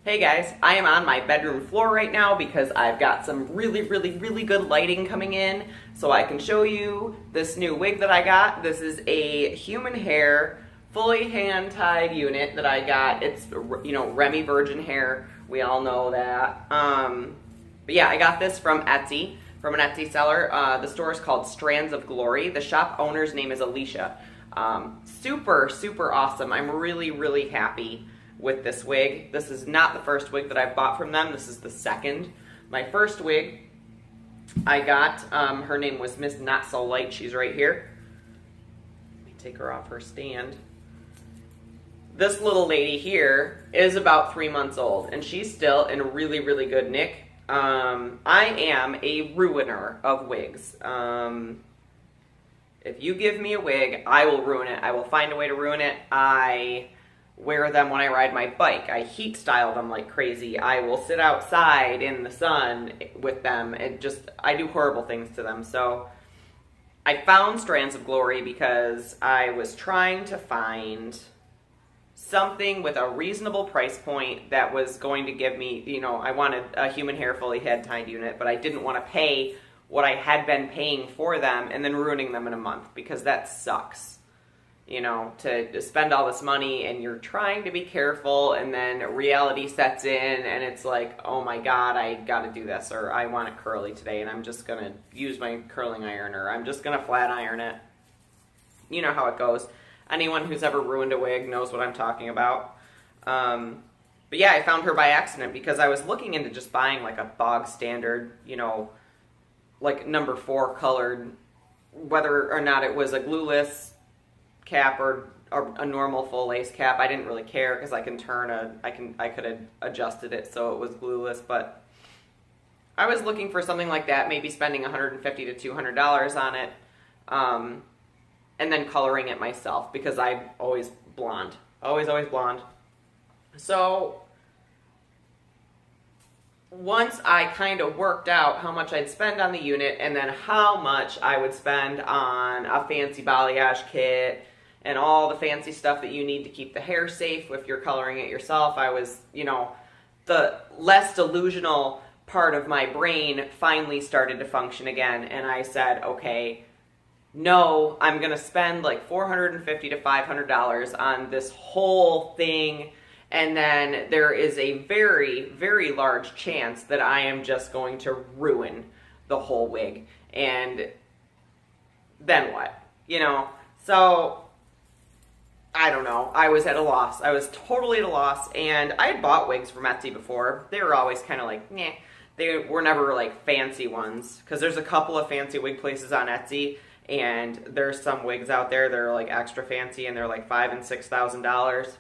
Hey guys, I am on my bedroom floor right now because I've got some really good lighting coming in so I can show you this new wig that I got. This is a human hair, fully hand-tied unit that I got. It's, Remy Virgin hair. We all know that. But yeah, I got this from Etsy, from an Etsy seller. The store is called Strands of Glory. The shop owner's name is Alicia. Super awesome. I'm really happy with this wig. This is not the first wig that I've bought from them. This is the second. My first wig I got, her name was Miss Not So Light. She's right here. Let me take her off her stand. This little lady here is about 3 months old, and she's still in really good nick. I am a ruiner of wigs. If you give me a wig, I will ruin it. I will find a way to ruin it. I wear them when I ride my bike. I heat style them like crazy. I will sit outside in the sun with them. I do horrible things to them. So I found Strands of Glory because I was trying to find something with a reasonable price point that was going to give me, I wanted a human hair fully head tied unit, but I didn't want to pay what I had been paying for them and then ruining them in a month, because that sucks. To spend all this money and you're trying to be careful and then reality sets in and it's like, oh my god, I gotta do this, or I want it curly today and I'm just gonna use my curling iron, or I'm just gonna flat iron it. You know how it goes. Anyone who's ever ruined a wig knows what I'm talking about. But yeah, I found her by accident because I was looking into just buying like a bog standard, like number 4 colored, whether or not it was a glueless cap or a normal full lace cap. I didn't really care because I could have adjusted it so it was glueless, but I was looking for something like that, maybe spending $150 to $200 on it, and then coloring it myself because I'm always blonde. Always blonde. So once I kind of worked out how much I'd spend on the unit and then how much I would spend on a fancy balayage kit and all the fancy stuff that you need to keep the hair safe if you're coloring it yourself, I was, the less delusional part of my brain finally started to function again, and I said, okay, no, I'm going to spend like $450 to $500 on this whole thing, and then there is a very large chance that I am just going to ruin the whole wig, and then what? So I don't know. I was at a loss. I was totally at a loss, and I had bought wigs from Etsy before. They were always kind of like, meh. They were never like fancy ones, because there's a couple of fancy wig places on Etsy, and there's some wigs out there that are like extra fancy, and they're like $5,000 and $6,000.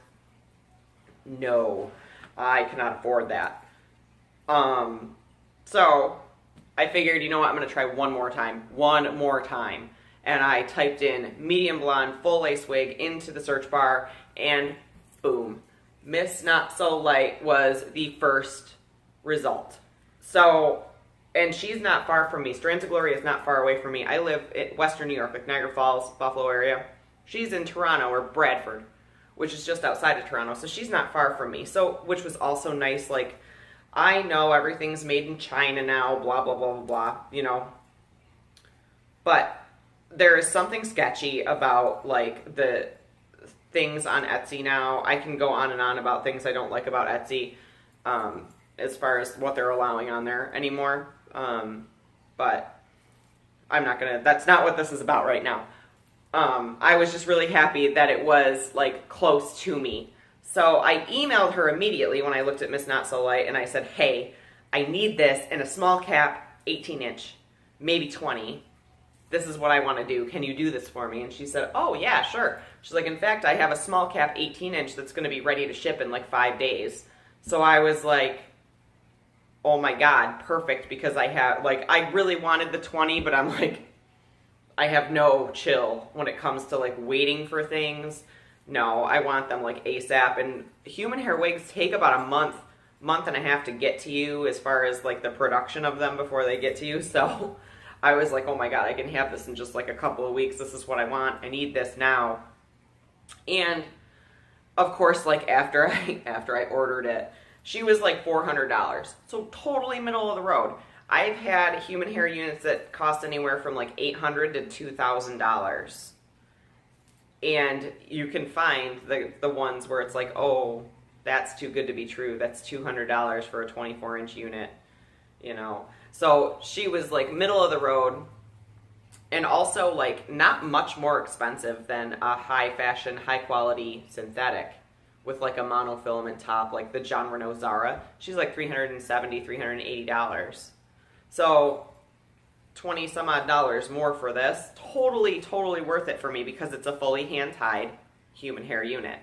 No, I cannot afford that. So I figured, you know what, I'm going to try one more time. And I typed in medium blonde full lace wig into the search bar, and boom, Miss Not So Light was the first result. So, and she's not far from me. Strands of Glory is not far away from me. I live in Western New York, like Niagara Falls, Buffalo area. She's in Toronto, or Bradford, which is just outside of Toronto, so she's not far from me. So, which was also nice, like, I know everything's made in China now, blah, blah, blah, blah, blah, But there is something sketchy about, like, the things on Etsy now. I can go on and on about things I don't like about Etsy, as far as what they're allowing on there anymore. But I'm not gonna, that's not what this is about right now. I was just really happy that it was, like, close to me. So I emailed her immediately when I looked at Miss Not So Light, and I said, hey, I need this in a small cap, 18-inch, maybe 20. This is what I want to do. Can you do this for me? And she said, oh, yeah, sure. She's like, in fact, I have a small cap 18-inch that's going to be ready to ship in like 5 days. So I was like, oh my god, perfect, because I have, like, I really wanted the 20, but I'm like, I have no chill when it comes to, like, waiting for things. No, I want them, like, ASAP. And human hair wigs take about a month and a half to get to you as far as, like, the production of them before they get to you. So I was like, oh my god, I can have this in just like a couple of weeks. This is what I want. I need this now. And of course, like after I ordered it, She was like $400. So totally middle of the road. I've had human hair units that cost anywhere from like $800 to $2,000. And you can find the ones where it's like, oh, that's too good to be true. That's $200 for a 24-inch unit, you know. So she was like middle of the road, and also like not much more expensive than a high fashion, high quality synthetic with like a monofilament top, like the John Renault Zara. She's like $370, $380. So 20 some odd dollars more for this. Totally, totally worth it for me because it's a fully hand-tied human hair unit.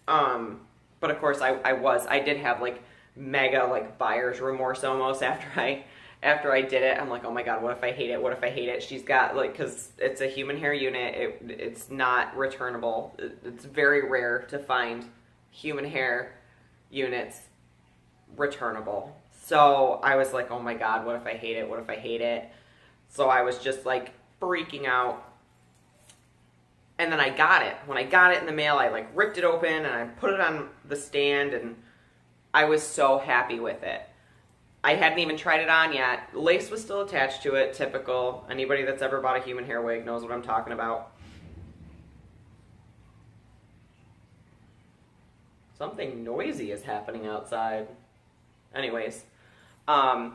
But of course I did have like mega like buyer's remorse almost after I did it. I'm like, oh my god, what if I hate it? What if I hate it? She's got like, because it's a human hair unit, it's not returnable. It's very rare to find human hair units returnable. So I was like, oh my god, what if I hate it? What if I hate it? So I was just like freaking out. And then I got it. When I got it in the mail, I like ripped it open and I put it on the stand, and I was so happy with it. I hadn't even tried it on yet. Lace was still attached to it, typical. Anybody that's ever bought a human hair wig knows what I'm talking about. Something noisy is happening outside. Anyways, I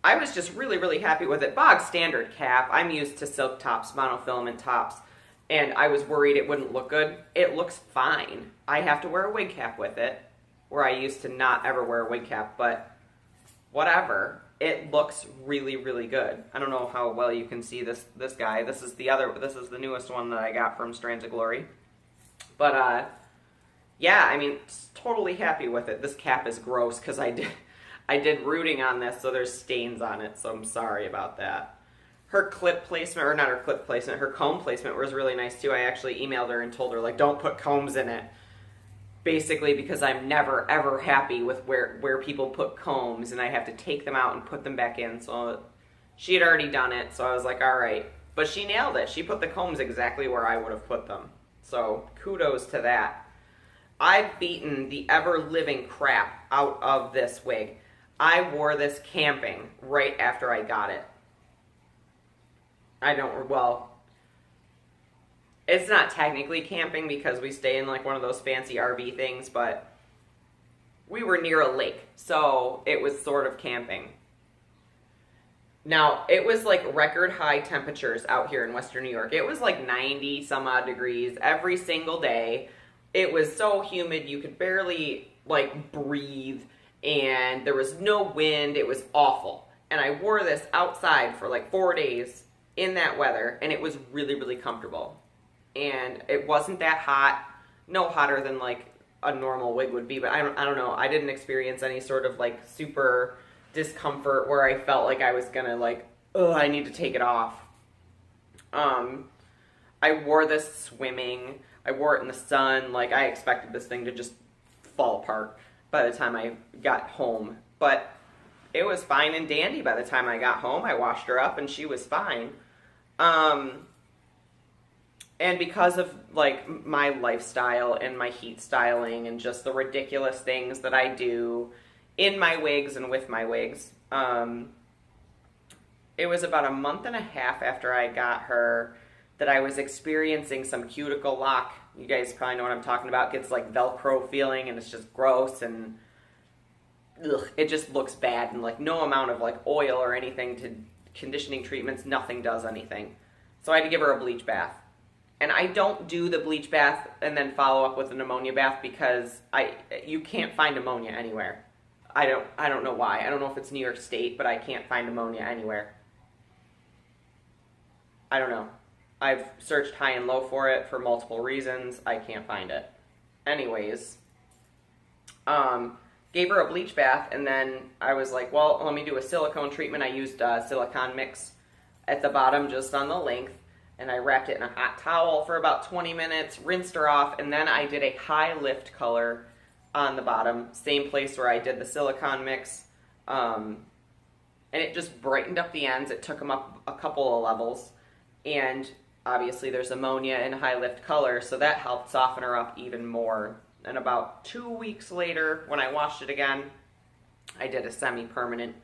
was just really, really happy with it. Bog standard cap. I'm used to silk tops, monofilament tops, and I was worried it wouldn't look good. It looks fine. I have to wear a wig cap with it, where I used to not ever wear a wig cap, but whatever. It looks really, really good. I don't know how well you can see this guy. This is the newest one that I got from Strands of Glory. But yeah, I mean, totally happy with it. This cap is gross because I did rooting on this, so there's stains on it, so I'm sorry about that. Her clip placement, or not her clip placement, her comb placement was really nice too. I actually emailed her and told her, like, don't put combs in it. Basically because I'm never, ever happy with where people put combs, and I have to take them out and put them back in. So she had already done it, so I was like, all right. But she nailed it. She put the combs exactly where I would have put them. So kudos to that. I've beaten the ever-living crap out of this wig. I wore this camping right after I got it. It's not technically camping because we stay in like one of those fancy RV things, but we were near a lake, so it was sort of camping. Now, it was like record high temperatures out here in Western New York. It was like 90 some odd degrees every single day. It was so humid you could barely like breathe, and there was no wind. It was awful. And I wore this outside for like 4 days in that weather, and it was really, really comfortable. And it wasn't that hot, no hotter than like a normal wig would be, but I don't know. I didn't experience any sort of like super discomfort where I felt like I was gonna like, oh, I need to take it off. I wore this swimming. I wore it in the sun. Like, I expected this thing to just fall apart by the time I got home. But it was fine and dandy by the time I got home. I washed her up and she was fine. And because of, like, my lifestyle and my heat styling and just the ridiculous things that I do in my wigs and with my wigs, it was about a month and a half after I got her that I was experiencing some cuticle lock. You guys probably know what I'm talking about. It gets, like, Velcro feeling, and it's just gross, and ugh, it just looks bad, and, like, no amount of, like, oil or anything to conditioning treatments, nothing does anything. So I had to give her a bleach bath. And I don't do the bleach bath and then follow up with an ammonia bath because you can't find ammonia anywhere. I don't know why. I don't know if it's New York State, but I can't find ammonia anywhere. I don't know. I've searched high and low for it for multiple reasons. I can't find it. Anyways, gave her a bleach bath, and then I was like, well, let me do a silicone treatment. I used silicone mix at the bottom just on the length, and I wrapped it in a hot towel for about 20 minutes, rinsed her off, and then I did a high lift color on the bottom, same place where I did the silicone mix, and it just brightened up the ends. It took them up a couple of levels, and obviously there's ammonia in high lift color, so that helped soften her up even more. And about 2 weeks later, when I washed it again, I did a semi-permanent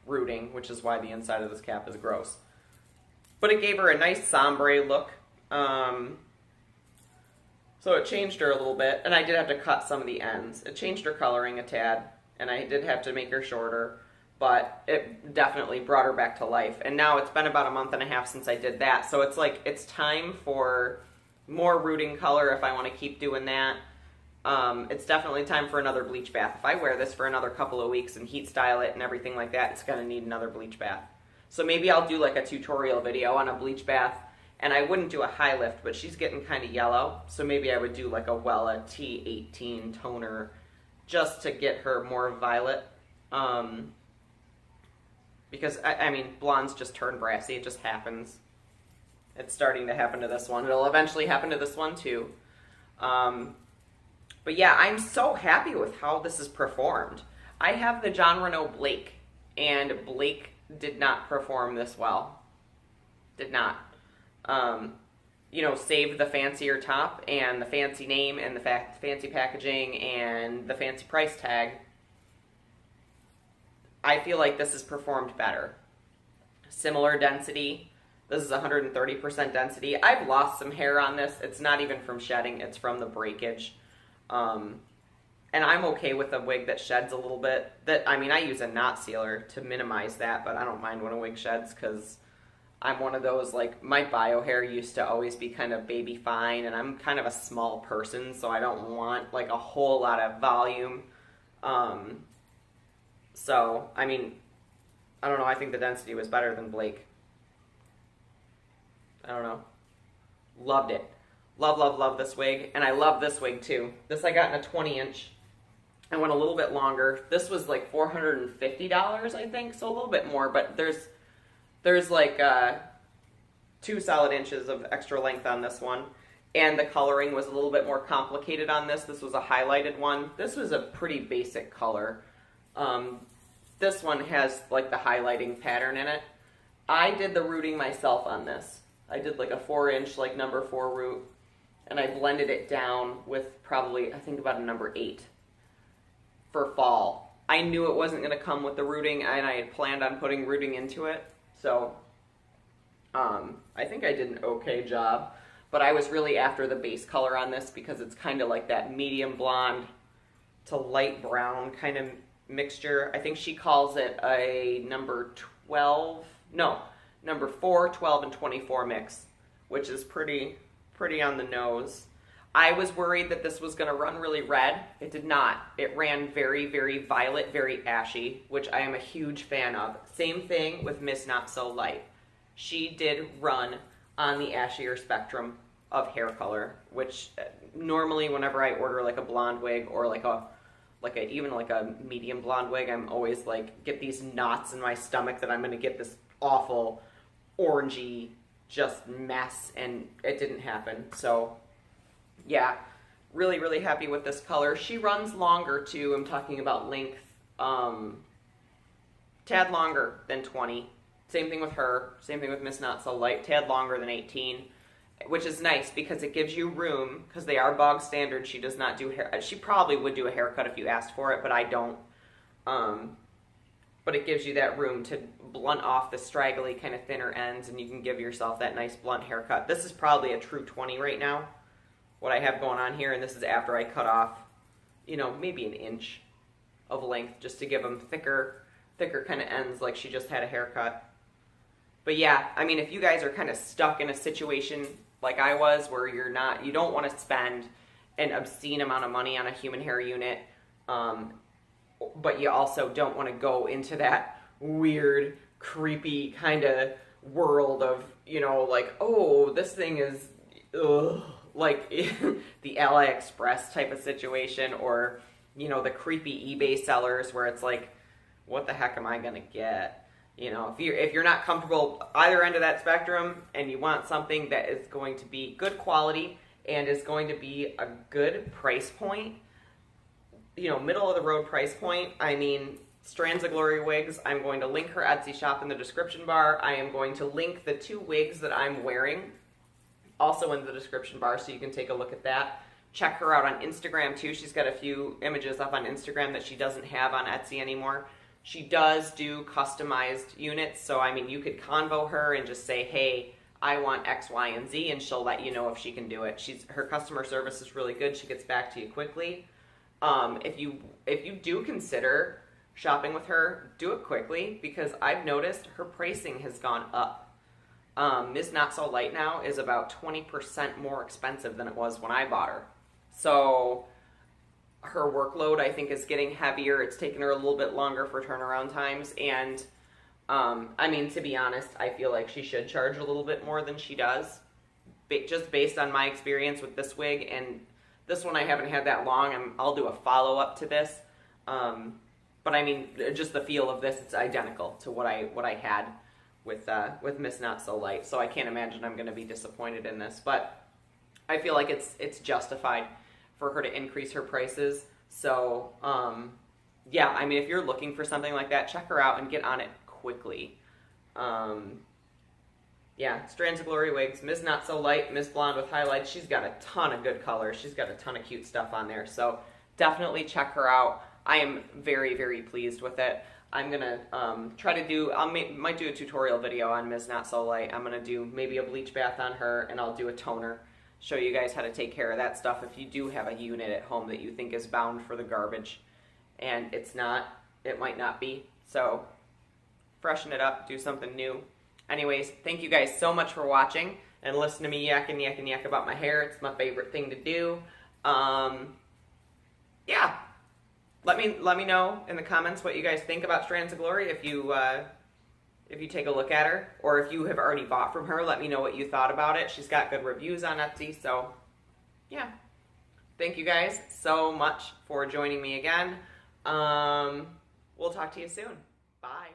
rooting, which is why the inside of this cap is gross. But it gave her a nice sombre look. So it changed her a little bit, and I did have to cut some of the ends. It changed her coloring a tad, and I did have to make her shorter, but it definitely brought her back to life. And now it's been about a month and a half since I did that, so it's like it's time for more rooting color if I want to keep doing that. It's definitely time for another bleach bath. If I wear this for another couple of weeks and heat style it and everything like that, it's going to need another bleach bath. So maybe I'll do like a tutorial video on a bleach bath, and I wouldn't do a high lift, but she's getting kind of yellow, so maybe I would do like a Wella T18 toner just to get her more violet. Because, I mean, blondes just turn brassy. It just happens. It's starting to happen to this one. It'll eventually happen to this one too. But yeah, I'm so happy with how this is performed. I have the John Renault Blake, and Blake did not perform this well. Did not. You know, save the fancier top and the fancy name and the fancy packaging and the fancy price tag. I feel like this has performed better. Similar density. This is 130% density. I've lost some hair on this. It's not even from shedding. It's from the breakage. And I'm okay with a wig that sheds a little bit. I mean, I use a knot sealer to minimize that, but I don't mind when a wig sheds because I'm one of those, like, my bio hair used to always be kind of baby fine, and I'm kind of a small person, so I don't want, like, a whole lot of volume. So, I mean, I don't know, I think the density was better than Blake. I don't know. Loved it. Love, love, love this wig, and I love this wig, too. This I got in a 20-inch. I went a little bit longer. This was, like, $450, I think, so a little bit more, but there's like 2 solid inches of extra length on this one, and the coloring was a little bit more complicated on this. This was a highlighted one. This was a pretty basic color. This one has like the highlighting pattern in it. I did the rooting myself on this. I did like a 4-inch like number 4 root, and I blended it down with probably, I think, about a number 8 for fall. I knew it wasn't going to come with the rooting, and I had planned on putting rooting into it. So, I think I did an okay job, but I was really after the base color on this because it's kind of like that medium blonde to light brown kind of mixture. I think she calls it a number 4, 12, and 24 mix, which is pretty on the nose. I was worried that this was going to run really red. It did not. It ran very, very violet, very ashy, which I am a huge fan of. Same thing with Miss Not So Light. She did run on the ashier spectrum of hair color, which normally whenever I order like a blonde wig or even a medium blonde wig, I'm always like, get these knots in my stomach that I'm going to get this awful orangey just mess, and it didn't happen. So yeah, really, really happy with this color. She runs longer too. I'm talking about length, tad longer than 20. Same thing with her. Same thing with Miss Not So Light. Tad longer than 18, which is nice because it gives you room, because they are bog standard. She does not do hair. She probably would do a haircut if you asked for it, but I don't. But it gives you that room to blunt off the straggly kind of thinner ends, and you can give yourself that nice blunt haircut. This is probably a true 20 right now, what I have going on here, and this is after I cut off, maybe an inch of length just to give them thicker kind of ends like she just had a haircut. But yeah, I mean, if you guys are kind of stuck in a situation like I was where you don't want to spend an obscene amount of money on a human hair unit, but you also don't want to go into that weird, creepy kind of world of, like, oh, this thing is, ugh, like the AliExpress type of situation, or, the creepy eBay sellers where it's like, what the heck am I going to get? If you're not comfortable either end of that spectrum and you want something that is going to be good quality and is going to be a good price point, middle of the road price point, I mean, Strands of Glory Wigs, I'm going to link her Etsy shop in the description bar. I am going to link the 2 wigs that I'm wearing also in the description bar so you can take a look at that. Check her out on Instagram too. She's got a few images up on Instagram that she doesn't have on Etsy anymore. She does do customized units, so I mean, you could convo her and just say, hey, I want X, Y, and Z, and she'll let you know if she can do it. Her customer service is really good. She gets back to you quickly. If you do consider shopping with her, do it quickly, because I've noticed her pricing has gone up. Ms. Not So Light now is about 20% more expensive than it was when I bought her. So her workload, I think, is getting heavier. It's taking her a little bit longer for turnaround times, and I mean, to be honest, I feel like she should charge a little bit more than she does, just based on my experience with this wig. And this one I haven't had that long. I'll do a follow-up to this. But I mean, just the feel of this, it's identical to what I had with Miss Not So Light. So I can't imagine I'm going to be disappointed in this. But I feel like it's justified for her to increase her prices. So yeah, I mean, if you're looking for something like that, check her out and get on it quickly. Yeah, Strands of Glory wigs, Ms. Not So Light, Miss Blonde with highlights. She's got a ton of good colors. She's got a ton of cute stuff on there. So definitely check her out. I am very, very pleased with it. I'm gonna try to do, might do a tutorial video on Ms. Not So Light. I'm gonna do maybe a bleach bath on her, and I'll do a toner. Show you guys how to take care of that stuff if you do have a unit at home that you think is bound for the garbage. And it's not, it might not be. So freshen it up, do something new. Anyways, thank you guys so much for watching and listen to me yak and yak and yak about my hair. It's my favorite thing to do. Yeah. Let me know in the comments what you guys think about Strands of Glory. If you take a look at her, or if you have already bought from her, let me know what you thought about it. She's got good reviews on Etsy, so yeah. Thank you guys so much for joining me again. We'll talk to you soon. Bye.